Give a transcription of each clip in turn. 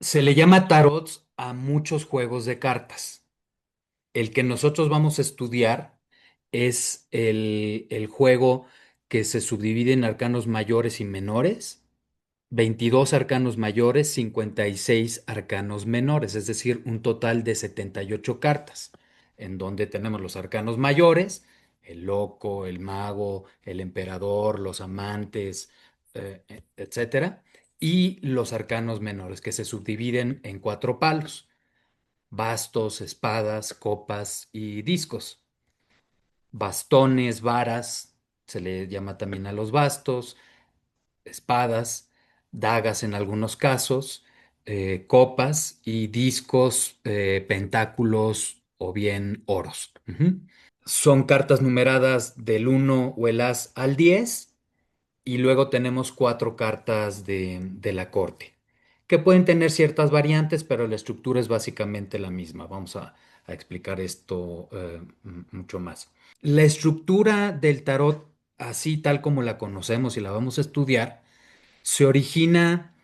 Se le llama tarot a muchos juegos de cartas. El que nosotros vamos a estudiar es el juego que se subdivide en arcanos mayores y menores, 22 arcanos mayores, 56 arcanos menores, es decir, un total de 78 cartas, en donde tenemos los arcanos mayores, el loco, el mago, el emperador, los amantes, etcétera, y los arcanos menores, que se subdividen en cuatro palos: bastos, espadas, copas y discos. Bastones, varas, se le llama también a los bastos, espadas, dagas en algunos casos, copas y discos, pentáculos o bien oros. Ujú. Son cartas numeradas del uno o el as al 10, y luego tenemos cuatro cartas de la corte, que pueden tener ciertas variantes, pero la estructura es básicamente la misma. Vamos a explicar esto mucho más. La estructura del tarot, así tal como la conocemos y la vamos a estudiar, se origina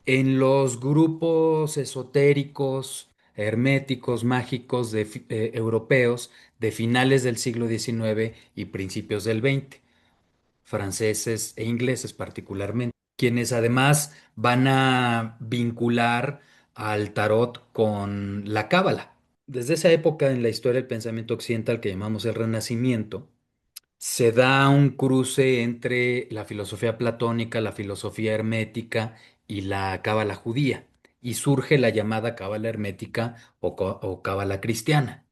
en los grupos esotéricos, herméticos, mágicos europeos de finales del siglo XIX y principios del XX, franceses e ingleses particularmente, quienes además van a vincular al tarot con la cábala. Desde esa época en la historia del pensamiento occidental, que llamamos el Renacimiento, se da un cruce entre la filosofía platónica, la filosofía hermética y la cábala judía, y surge la llamada cábala hermética o cábala cristiana.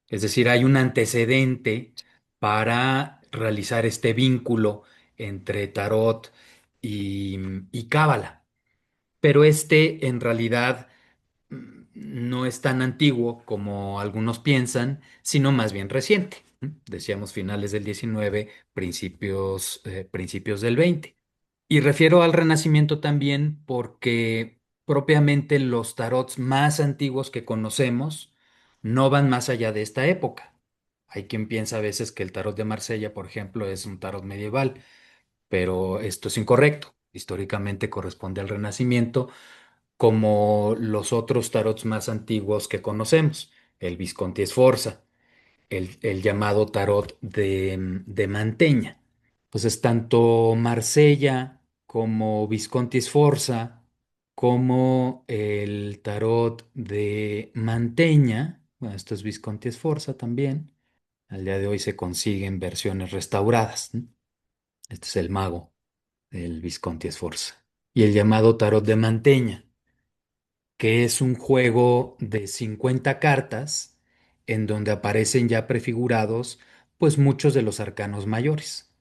Es decir, hay un antecedente para realizar este vínculo entre tarot y, y cábala, pero este en realidad no es tan antiguo como algunos piensan, sino más bien reciente. Decíamos finales del 19, principios del 20. Y refiero al Renacimiento también porque propiamente los tarots más antiguos que conocemos no van más allá de esta época. Hay quien piensa a veces que el tarot de Marsella, por ejemplo, es un tarot medieval, pero esto es incorrecto. Históricamente corresponde al Renacimiento, como los otros tarots más antiguos que conocemos, el Visconti Sforza, el llamado tarot de Mantegna. Entonces, tanto Marsella como Visconti Sforza, como el tarot de Mantegna, bueno, esto es Visconti Sforza también, al día de hoy se consiguen versiones restauradas, ¿no? Este es el mago del Visconti Sforza. Y el llamado tarot de Mantegna, que es un juego de 50 cartas en donde aparecen ya prefigurados pues muchos de los arcanos mayores,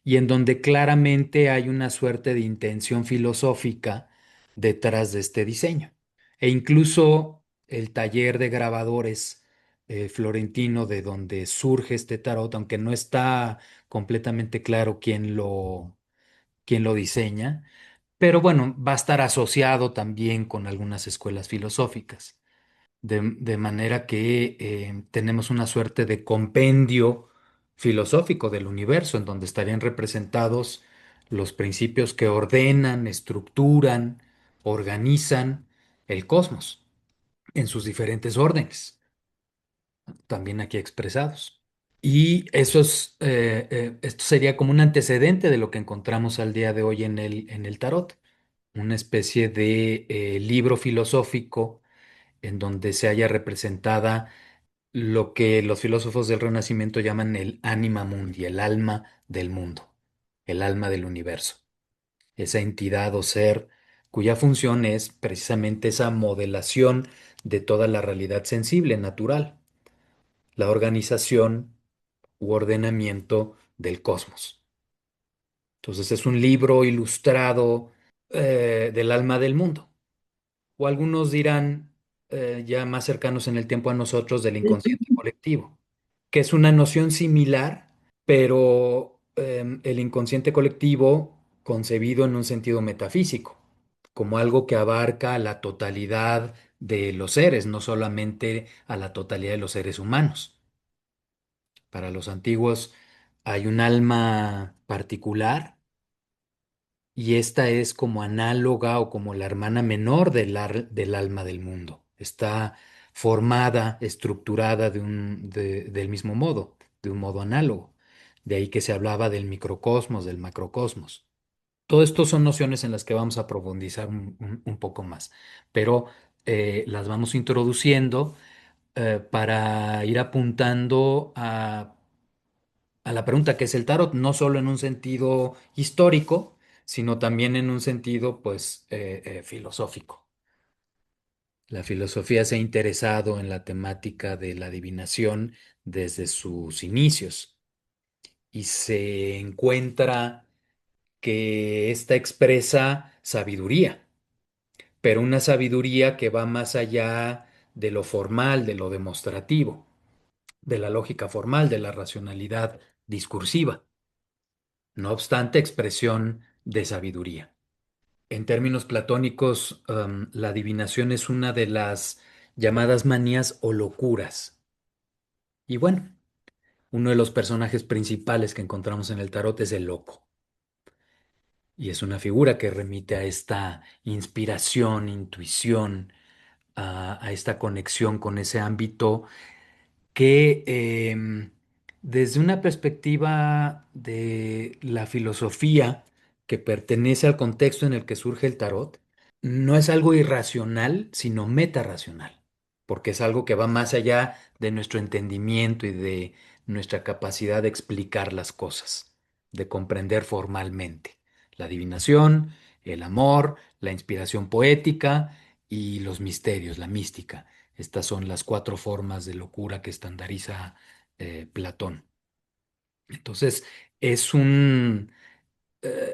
y en donde claramente hay una suerte de intención filosófica detrás de este diseño. E incluso el taller de grabadores florentino, de donde surge este tarot, aunque no está completamente claro quién lo diseña, pero bueno, va a estar asociado también con algunas escuelas filosóficas, de manera que tenemos una suerte de compendio filosófico del universo, en donde estarían representados los principios que ordenan, estructuran, organizan el cosmos en sus diferentes órdenes, también aquí expresados. Y esto sería como un antecedente de lo que encontramos al día de hoy en el tarot, una especie de libro filosófico en donde se haya representada lo que los filósofos del Renacimiento llaman el anima mundi, el alma del mundo, el alma del universo, esa entidad o ser cuya función es precisamente esa modelación de toda la realidad sensible, natural, la organización u ordenamiento del cosmos. Entonces es un libro ilustrado del alma del mundo. O algunos dirán, ya más cercanos en el tiempo a nosotros, del inconsciente colectivo, que es una noción similar, pero el inconsciente colectivo concebido en un sentido metafísico, como algo que abarca a la totalidad de los seres, no solamente a la totalidad de los seres humanos. Para los antiguos hay un alma particular y esta es como análoga o como la hermana menor del alma del mundo. Está formada, estructurada del mismo modo, de un modo análogo. De ahí que se hablaba del microcosmos, del macrocosmos. Todo esto son nociones en las que vamos a profundizar un poco más, pero las vamos introduciendo para ir apuntando a la pregunta que es el tarot, no solo en un sentido histórico, sino también en un sentido, pues, filosófico. La filosofía se ha interesado en la temática de la adivinación desde sus inicios y se encuentra que esta expresa sabiduría, pero una sabiduría que va más allá de lo formal, de lo demostrativo, de la lógica formal, de la racionalidad discursiva. No obstante, expresión de sabiduría. En términos platónicos, la adivinación es una de las llamadas manías o locuras. Y bueno, uno de los personajes principales que encontramos en el tarot es el loco. Y es una figura que remite a esta inspiración, intuición, a esta conexión con ese ámbito que desde una perspectiva de la filosofía que pertenece al contexto en el que surge el tarot, no es algo irracional, sino metarracional, porque es algo que va más allá de nuestro entendimiento y de nuestra capacidad de explicar las cosas, de comprender formalmente la adivinación, el amor, la inspiración poética y los misterios, la mística. Estas son las cuatro formas de locura que estandariza Platón. Entonces, es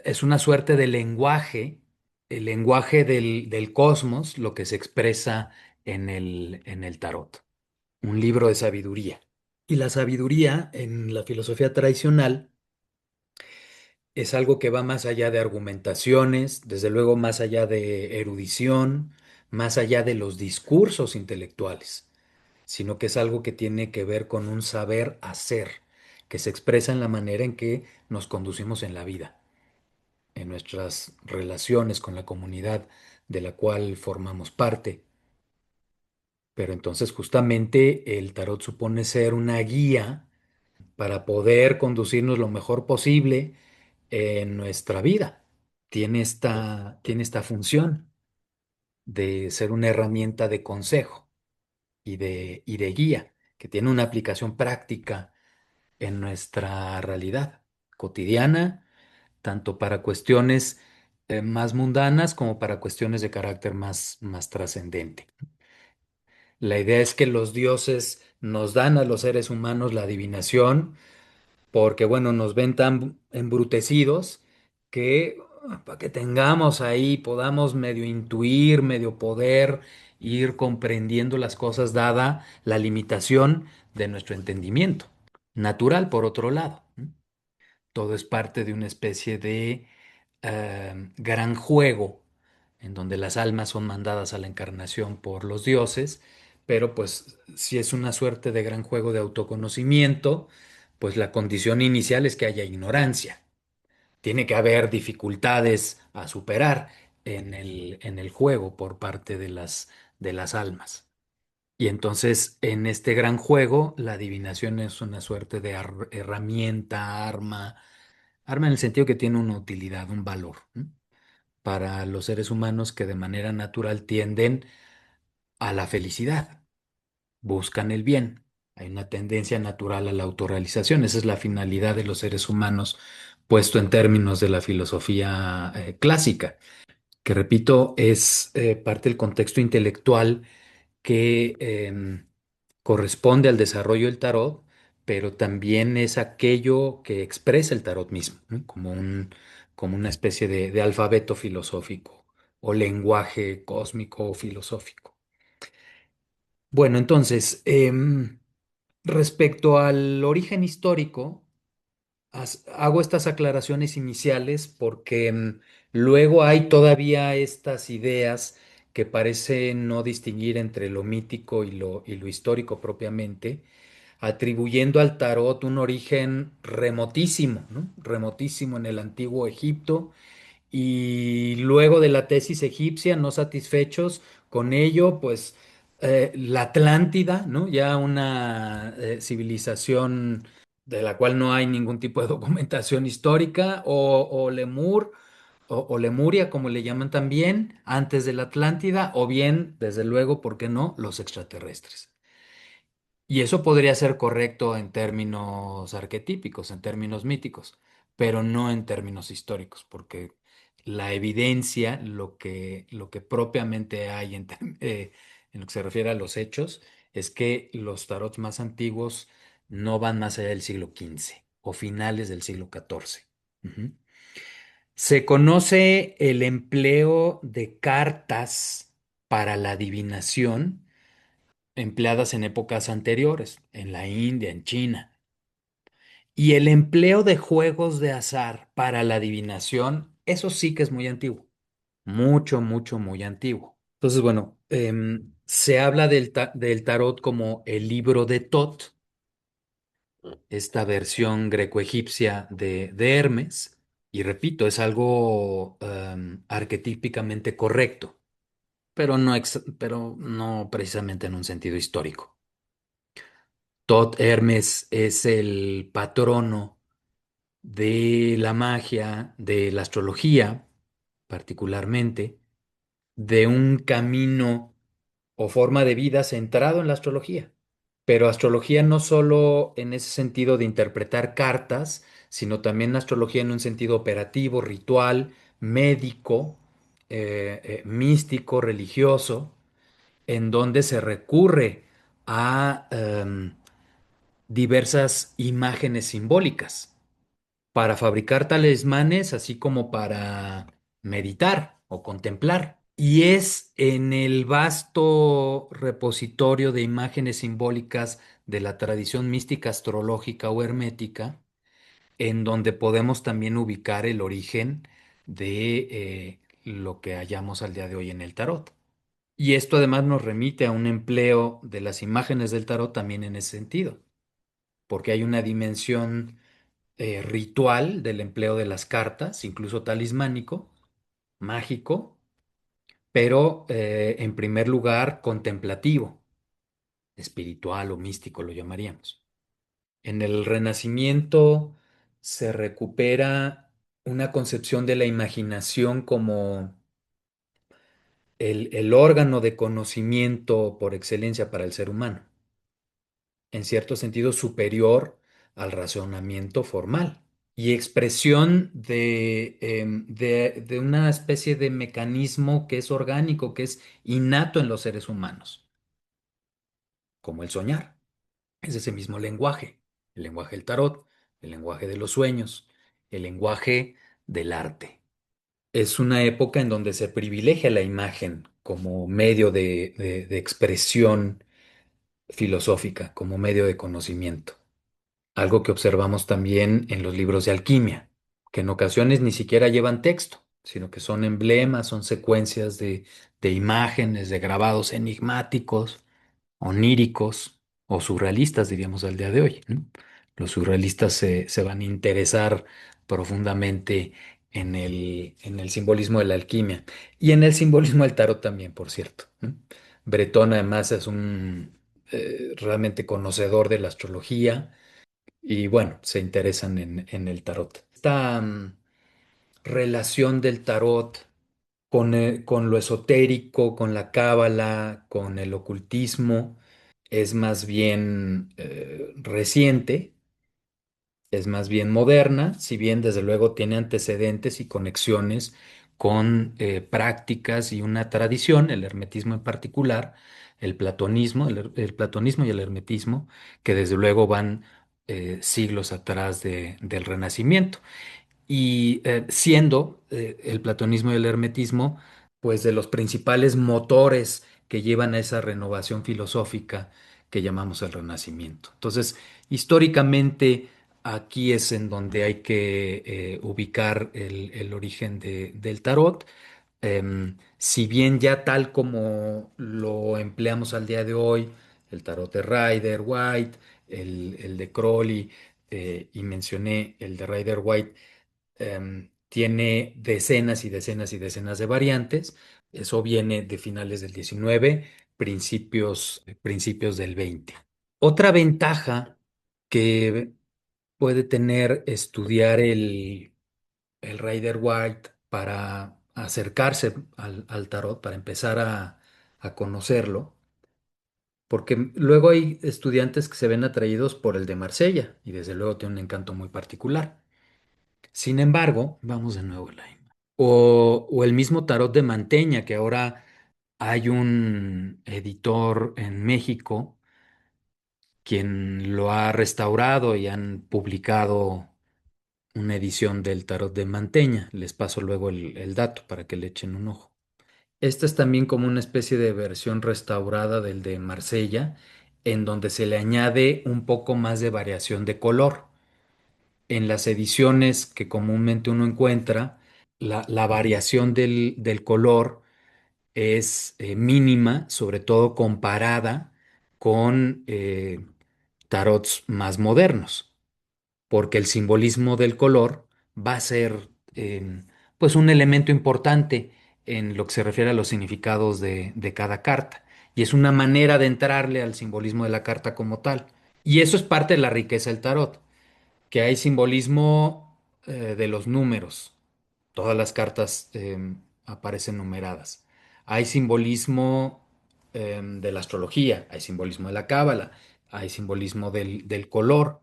es una suerte de lenguaje, el lenguaje del cosmos, lo que se expresa en en el tarot, un libro de sabiduría. Y la sabiduría en la filosofía tradicional es algo que va más allá de argumentaciones, desde luego más allá de erudición, más allá de los discursos intelectuales, sino que es algo que tiene que ver con un saber hacer, que se expresa en la manera en que nos conducimos en la vida, en nuestras relaciones con la comunidad de la cual formamos parte. Pero entonces justamente el tarot supone ser una guía para poder conducirnos lo mejor posible en nuestra vida. Tiene esta función de ser una herramienta de consejo y de guía, que tiene una aplicación práctica en nuestra realidad cotidiana, tanto para cuestiones más mundanas como para cuestiones de carácter más trascendente. La idea es que los dioses nos dan a los seres humanos la adivinación porque, bueno, nos ven tan embrutecidos que para que tengamos ahí, podamos medio intuir, medio poder ir comprendiendo las cosas dada la limitación de nuestro entendimiento. Natural, por otro lado. Todo es parte de una especie de gran juego en donde las almas son mandadas a la encarnación por los dioses, pero pues si es una suerte de gran juego de autoconocimiento, pues la condición inicial es que haya ignorancia. Tiene que haber dificultades a superar en en el juego por parte de de las almas. Y entonces, en este gran juego, la adivinación es una suerte de herramienta, arma en el sentido que tiene una utilidad, un valor, ¿no? Para los seres humanos que de manera natural tienden a la felicidad, buscan el bien. Hay una tendencia natural a la autorrealización. Esa es la finalidad de los seres humanos, puesto en términos de la filosofía clásica, que repito, es parte del contexto intelectual que corresponde al desarrollo del tarot, pero también es aquello que expresa el tarot mismo, ¿no? Como como una especie de alfabeto filosófico o lenguaje cósmico o filosófico. Bueno, entonces, respecto al origen histórico, hago estas aclaraciones iniciales porque luego hay todavía estas ideas que parecen no distinguir entre lo mítico y y lo histórico propiamente, atribuyendo al tarot un origen remotísimo, ¿no? Remotísimo en el antiguo Egipto Y luego de la tesis egipcia, no satisfechos con ello, pues la Atlántida, ¿no? Ya una civilización de la cual no hay ningún tipo de documentación histórica, o Lemur, o Lemuria, como le llaman también, antes de la Atlántida, o bien, desde luego, ¿por qué no?, los extraterrestres. Y eso podría ser correcto en términos arquetípicos, en términos míticos, pero no en términos históricos, porque la evidencia, lo que propiamente hay en lo que se refiere a los hechos, es que los tarots más antiguos no van más allá del siglo XV o finales del siglo XIV. Ujú. Se conoce el empleo de cartas para la adivinación empleadas en épocas anteriores, en la India, en China. Y el empleo de juegos de azar para la adivinación, eso sí que es muy antiguo, mucho, mucho, muy antiguo. Entonces, bueno, se habla del tarot como el libro de Tot, esta versión greco-egipcia de Hermes, y repito, es algo arquetípicamente correcto, pero no precisamente en un sentido histórico. Tot Hermes es el patrono de la magia, de la astrología, particularmente, de un camino o forma de vida centrado en la astrología. Pero astrología no solo en ese sentido de interpretar cartas, sino también astrología en un sentido operativo, ritual, médico, místico, religioso, en donde se recurre a diversas imágenes simbólicas para fabricar talismanes, así como para meditar o contemplar. Y es en el vasto repositorio de imágenes simbólicas de la tradición mística astrológica o hermética, en donde podemos también ubicar el origen de lo que hallamos al día de hoy en el tarot. Y esto además nos remite a un empleo de las imágenes del tarot también en ese sentido, porque hay una dimensión ritual del empleo de las cartas, incluso talismánico, mágico, pero en primer lugar contemplativo, espiritual o místico lo llamaríamos. En el Renacimiento se recupera una concepción de la imaginación como el órgano de conocimiento por excelencia para el ser humano, en cierto sentido superior al razonamiento formal, y expresión de una especie de mecanismo que es orgánico, que es innato en los seres humanos, como el soñar. Es ese mismo lenguaje, el lenguaje del tarot, el lenguaje de los sueños, el lenguaje del arte. Es una época en donde se privilegia la imagen como medio de expresión filosófica, como medio de conocimiento. Algo que observamos también en los libros de alquimia, que en ocasiones ni siquiera llevan texto, sino que son emblemas, son secuencias de imágenes, de grabados enigmáticos, oníricos o surrealistas, diríamos al día de hoy, ¿no? Los surrealistas se van a interesar profundamente en el simbolismo de la alquimia y en el simbolismo del tarot también, por cierto, ¿no? Bretón además es un realmente conocedor de la astrología y bueno, se interesan en el tarot. Esta relación del tarot con lo esotérico, con la cábala, con el ocultismo, es más bien reciente, es más bien moderna, si bien desde luego tiene antecedentes y conexiones con prácticas y una tradición, el hermetismo en particular, el platonismo y el hermetismo, que desde luego van siglos atrás del Renacimiento y siendo el platonismo y el hermetismo, pues de los principales motores que llevan a esa renovación filosófica que llamamos el Renacimiento. Entonces, históricamente, aquí es en donde hay que ubicar el origen del tarot. Si bien ya tal como lo empleamos al día de hoy, el tarot de Rider White, el de Crowley, y mencioné el de Rider White, tiene decenas y decenas y decenas de variantes. Eso viene de finales del 19, principios del 20. Otra ventaja que puede tener estudiar el Rider White para acercarse al tarot, para empezar a conocerlo, porque luego hay estudiantes que se ven atraídos por el de Marsella y desde luego tiene un encanto muy particular. Sin embargo, vamos de nuevo, Elaine. O el mismo tarot de Manteña, que ahora hay un editor en México quien lo ha restaurado y han publicado una edición del tarot de Manteña. Les paso luego el dato para que le echen un ojo. Esta es también como una especie de versión restaurada del de Marsella, en donde se le añade un poco más de variación de color. En las ediciones que comúnmente uno encuentra, la variación del color es mínima, sobre todo comparada con tarots más modernos, porque el simbolismo del color va a ser pues un elemento importante en lo que se refiere a los significados de cada carta. Y es una manera de entrarle al simbolismo de la carta como tal. Y eso es parte de la riqueza del tarot, que hay simbolismo de los números. Todas las cartas aparecen numeradas. Hay simbolismo de la astrología, hay simbolismo de la cábala, hay simbolismo del color,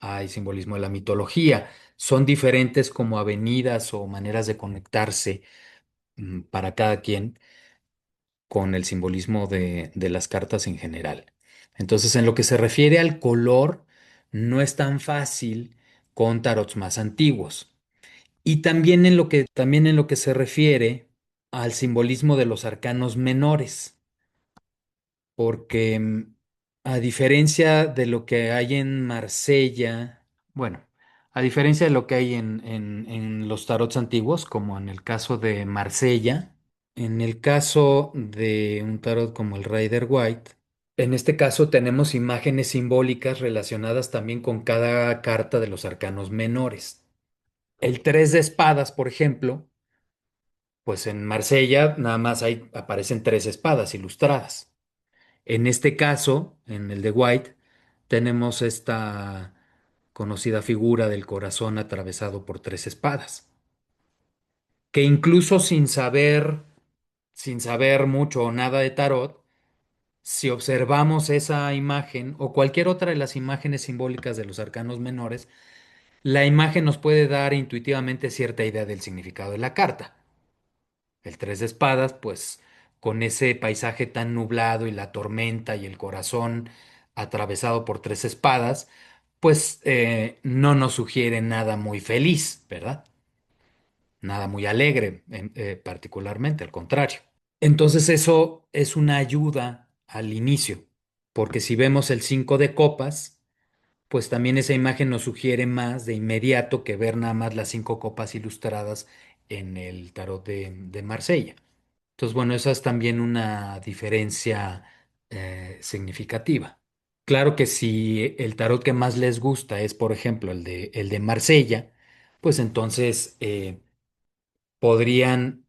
hay simbolismo de la mitología. Son diferentes como avenidas o maneras de conectarse para cada quien con el simbolismo de las cartas en general. Entonces, en lo que se refiere al color, no es tan fácil con tarots más antiguos. Y también en lo que se refiere al simbolismo de los arcanos menores, porque a diferencia de lo que hay en Marsella, bueno, a diferencia de lo que hay en los tarots antiguos, como en el caso de Marsella, en el caso de un tarot como el Rider White, en este caso tenemos imágenes simbólicas relacionadas también con cada carta de los arcanos menores. El 3 de espadas, por ejemplo, pues en Marsella nada más aparecen tres espadas ilustradas. En este caso, en el de White, tenemos esta conocida figura del corazón atravesado por tres espadas, que incluso sin saber mucho o nada de tarot, si observamos esa imagen o cualquier otra de las imágenes simbólicas de los arcanos menores, la imagen nos puede dar intuitivamente cierta idea del significado de la carta. El tres de espadas, pues con ese paisaje tan nublado y la tormenta y el corazón atravesado por tres espadas, pues no nos sugiere nada muy feliz, ¿verdad? Nada muy alegre, particularmente, al contrario. Entonces eso es una ayuda al inicio, porque si vemos el 5 de copas, pues también esa imagen nos sugiere más de inmediato que ver nada más las cinco copas ilustradas en el tarot de Marsella. Entonces, bueno, esa es también una diferencia significativa. Claro que si el tarot que más les gusta es, por ejemplo, el de Marsella, pues entonces podrían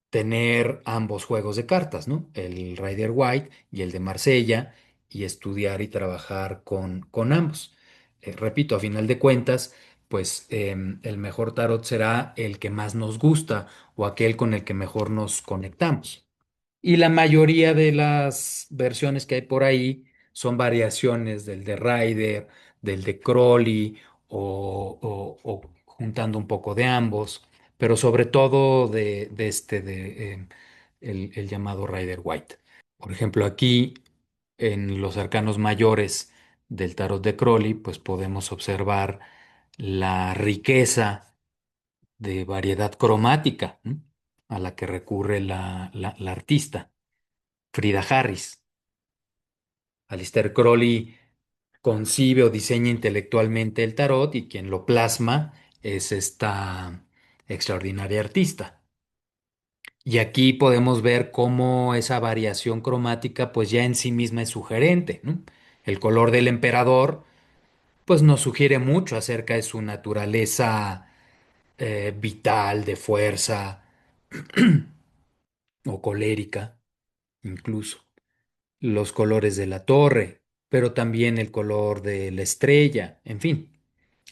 tener ambos juegos de cartas, ¿no? El Rider White y el de Marsella, y estudiar y trabajar con ambos. Repito, a final de cuentas, pues el mejor tarot será el que más nos gusta o aquel con el que mejor nos conectamos. Y la mayoría de las versiones que hay por ahí son variaciones del de Rider, del de Crowley o juntando un poco de ambos, pero sobre todo el llamado Rider White. Por ejemplo, aquí en los arcanos mayores del tarot de Crowley, pues podemos observar la riqueza de variedad cromática, ¿no? A la que recurre la artista. Frida Harris. Alistair Crowley concibe o diseña intelectualmente el tarot y quien lo plasma es esta extraordinaria artista. Y aquí podemos ver cómo esa variación cromática pues ya en sí misma es sugerente, ¿no? El color del emperador pues nos sugiere mucho acerca de su naturaleza vital, de fuerza o colérica, incluso. Los colores de la torre, pero también el color de la estrella, en fin,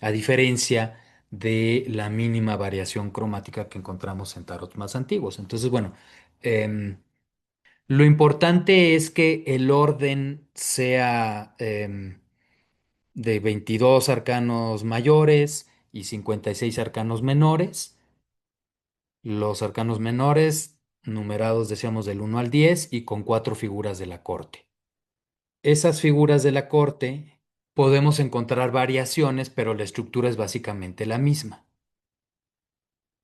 a diferencia de la mínima variación cromática que encontramos en tarots más antiguos. Entonces, bueno, em, lo importante es que el orden sea de 22 arcanos mayores y 56 arcanos menores. Los arcanos menores numerados, decíamos, del 1 al 10 y con cuatro figuras de la corte. Esas figuras de la corte podemos encontrar variaciones, pero la estructura es básicamente la misma.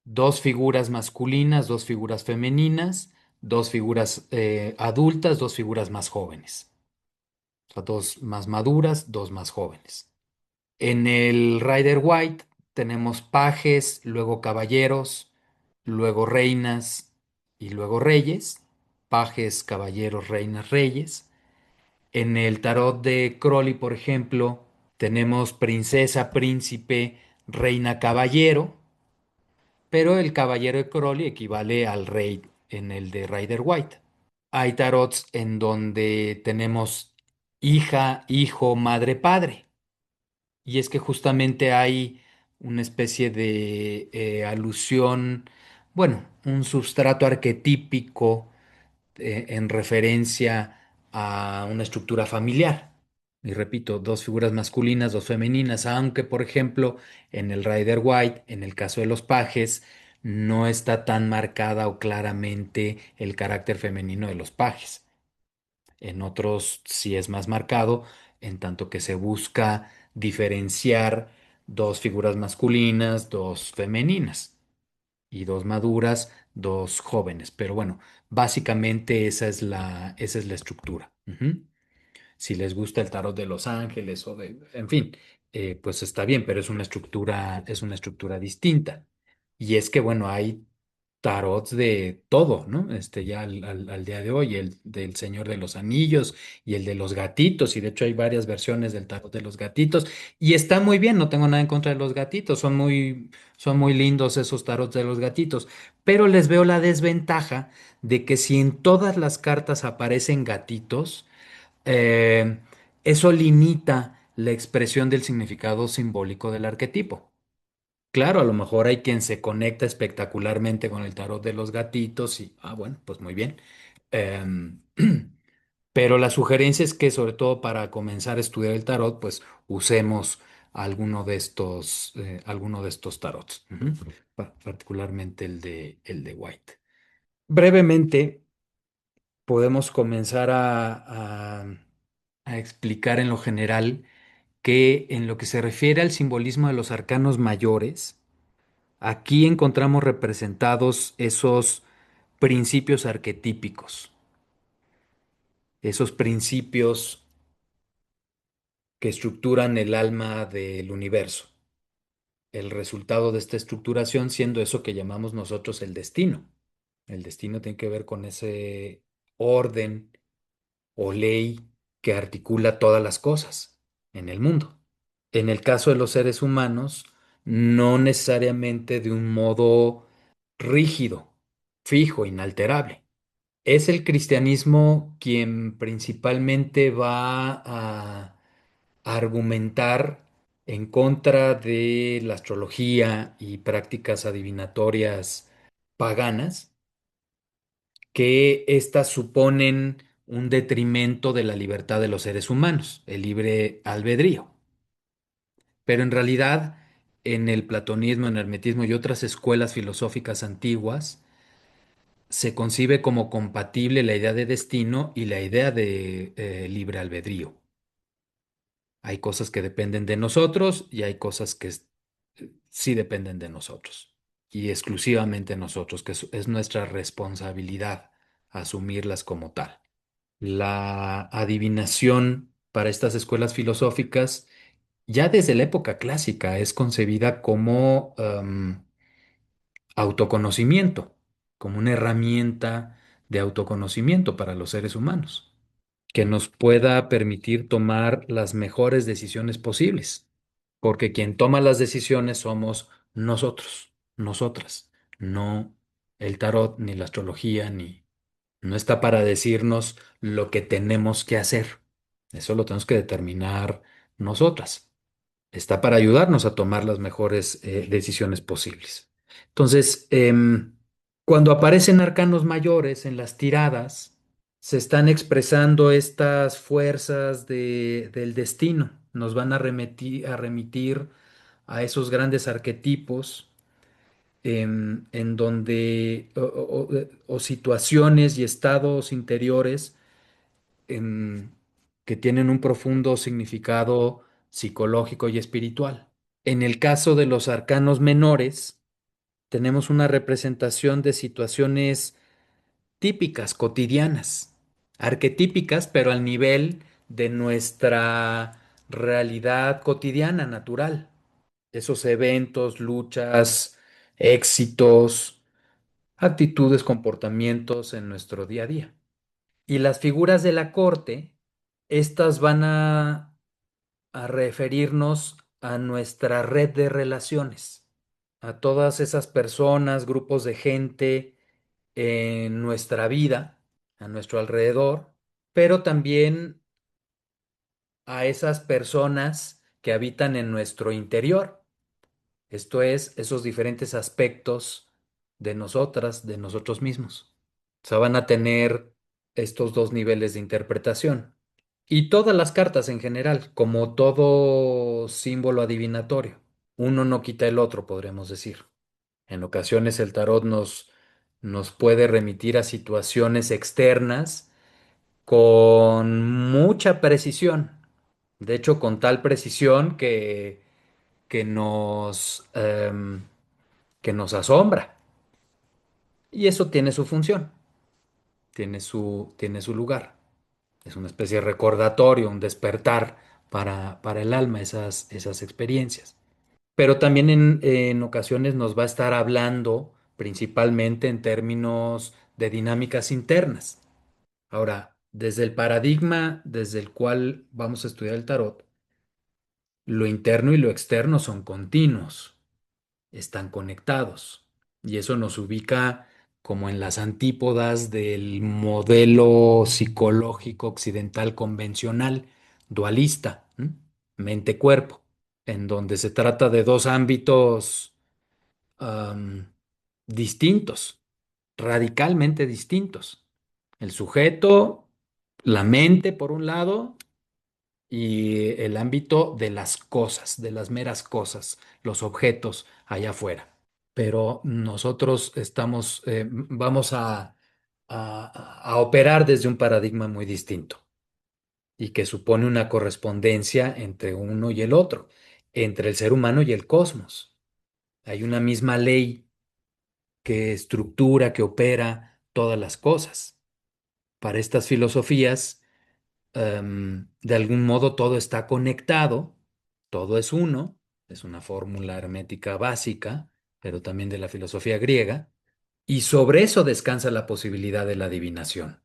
Dos figuras masculinas, dos figuras femeninas, dos figuras adultas, dos figuras más jóvenes. O sea, dos más maduras, dos más jóvenes. En el Rider White tenemos pajes, luego caballeros, luego reinas y luego reyes. Pajes, caballeros, reinas, reyes. En el tarot de Crowley, por ejemplo, tenemos princesa, príncipe, reina, caballero, pero el caballero de Crowley equivale al rey en el de Rider White. Hay tarots en donde tenemos hija, hijo, madre, padre. Y es que justamente hay una especie de alusión, bueno, un sustrato arquetípico en referencia a una estructura familiar. Y repito, dos figuras masculinas, dos femeninas, aunque por ejemplo en el Rider White, en el caso de los pajes, no está tan marcada o claramente el carácter femenino de los pajes. En otros sí es más marcado, en tanto que se busca diferenciar dos figuras masculinas, dos femeninas y dos maduras, dos jóvenes. Pero bueno, básicamente esa es la estructura. Ujú. Si les gusta el tarot de los ángeles o de, en fin, pues está bien, pero es una estructura distinta. Y es que, bueno, hay tarots de todo, ¿no? Ya al día de hoy, el del Señor de los Anillos y el de los gatitos, y de hecho hay varias versiones del tarot de los gatitos, y está muy bien, no tengo nada en contra de los gatitos, son muy lindos esos tarots de los gatitos, pero les veo la desventaja de que si en todas las cartas aparecen gatitos, eh, eso limita la expresión del significado simbólico del arquetipo. Claro, a lo mejor hay quien se conecta espectacularmente con el tarot de los gatitos y, bueno, pues muy bien. Em, pero la sugerencia es que, sobre todo para comenzar a estudiar el tarot, pues usemos alguno de estos tarots, ujú, particularmente el de White. Brevemente, podemos comenzar a explicar en lo general que en lo que se refiere al simbolismo de los arcanos mayores, aquí encontramos representados esos principios arquetípicos, esos principios que estructuran el alma del universo. El resultado de esta estructuración siendo eso que llamamos nosotros el destino. El destino tiene que ver con ese orden o ley que articula todas las cosas en el mundo. En el caso de los seres humanos, no necesariamente de un modo rígido, fijo, inalterable. Es el cristianismo quien principalmente va a argumentar en contra de la astrología y prácticas adivinatorias paganas, que éstas suponen un detrimento de la libertad de los seres humanos, el libre albedrío. Pero en realidad, en el platonismo, en el hermetismo y otras escuelas filosóficas antiguas, se concibe como compatible la idea de destino y la idea de libre albedrío. Hay cosas que dependen de nosotros y hay cosas que sí dependen de nosotros y exclusivamente nosotros, que es nuestra responsabilidad asumirlas como tal. La adivinación para estas escuelas filosóficas, ya desde la época clásica, es concebida como autoconocimiento, como una herramienta de autoconocimiento para los seres humanos, que nos pueda permitir tomar las mejores decisiones posibles, porque quien toma las decisiones somos nosotros. nosotras. No el tarot, ni la astrología, ni no está para decirnos lo que tenemos que hacer. Eso lo tenemos que determinar nosotras. Está para ayudarnos a tomar las mejores decisiones posibles. Entonces, cuando aparecen arcanos mayores en las tiradas, se están expresando estas fuerzas del destino. Nos van a remitir a esos grandes arquetipos en donde o situaciones y estados interiores em, que tienen un profundo significado psicológico y espiritual. En el caso de los arcanos menores, tenemos una representación de situaciones típicas, cotidianas, arquetípicas, pero al nivel de nuestra realidad cotidiana, natural. Esos eventos, luchas, éxitos, actitudes, comportamientos en nuestro día a día. Y las figuras de la corte, estas van a referirnos a nuestra red de relaciones, a todas esas personas, grupos de gente en nuestra vida, a nuestro alrededor, pero también a esas personas que habitan en nuestro interior. Esto es, esos diferentes aspectos de nosotras, de nosotros mismos. O sea, van a tener estos dos niveles de interpretación. Y todas las cartas en general, como todo símbolo adivinatorio. Uno no quita el otro, podríamos decir. En ocasiones el tarot nos puede remitir a situaciones externas con mucha precisión. De hecho, con tal precisión que que nos asombra. Y eso tiene su función, tiene su lugar. Es una especie de recordatorio, un despertar para el alma, esas experiencias. Pero también en ocasiones nos va a estar hablando principalmente en términos de dinámicas internas. Ahora, desde el paradigma desde el cual vamos a estudiar el tarot, lo interno y lo externo son continuos, están conectados. Y eso nos ubica como en las antípodas del modelo psicológico occidental convencional, dualista, ¿m? Mente-cuerpo, en donde se trata de dos ámbitos am, distintos, radicalmente distintos. El sujeto, la mente, por un lado, y el ámbito de las cosas, de las meras cosas, los objetos allá afuera. Pero nosotros vamos a operar desde un paradigma muy distinto y que supone una correspondencia entre uno y el otro, entre el ser humano y el cosmos. Hay una misma ley que estructura, que opera todas las cosas. Para estas filosofías, de algún modo todo está conectado, todo es uno, es una fórmula hermética básica, pero también de la filosofía griega, y sobre eso descansa la posibilidad de la adivinación,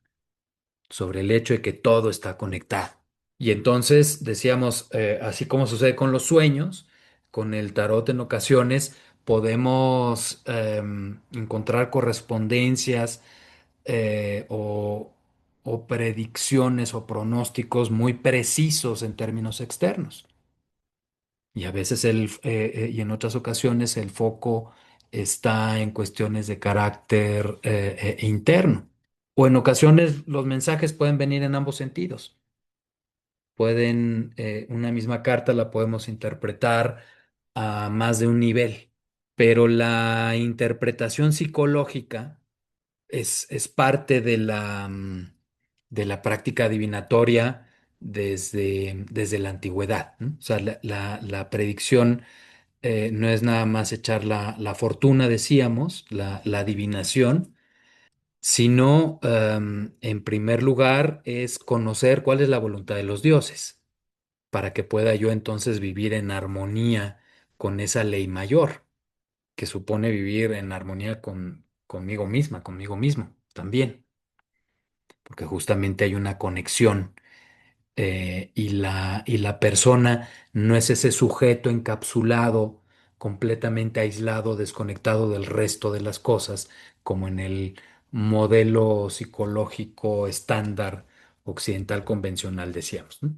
sobre el hecho de que todo está conectado. Y entonces decíamos, así como sucede con los sueños, con el tarot en ocasiones podemos encontrar correspondencias o predicciones o pronósticos muy precisos en términos externos. Y a veces y en otras ocasiones el foco está en cuestiones de carácter interno. O en ocasiones los mensajes pueden venir en ambos sentidos. Una misma carta la podemos interpretar a más de un nivel, pero la interpretación psicológica es parte de la práctica adivinatoria desde la antigüedad, ¿no? O sea, la predicción no es nada más echar la fortuna, decíamos, la adivinación, sino, en primer lugar, es conocer cuál es la voluntad de los dioses, para que pueda yo entonces vivir en armonía con esa ley mayor, que supone vivir en armonía conmigo misma, conmigo mismo también, porque justamente hay una conexión y la persona no es ese sujeto encapsulado completamente aislado, desconectado del resto de las cosas, como en el modelo psicológico estándar occidental convencional, decíamos, ¿no?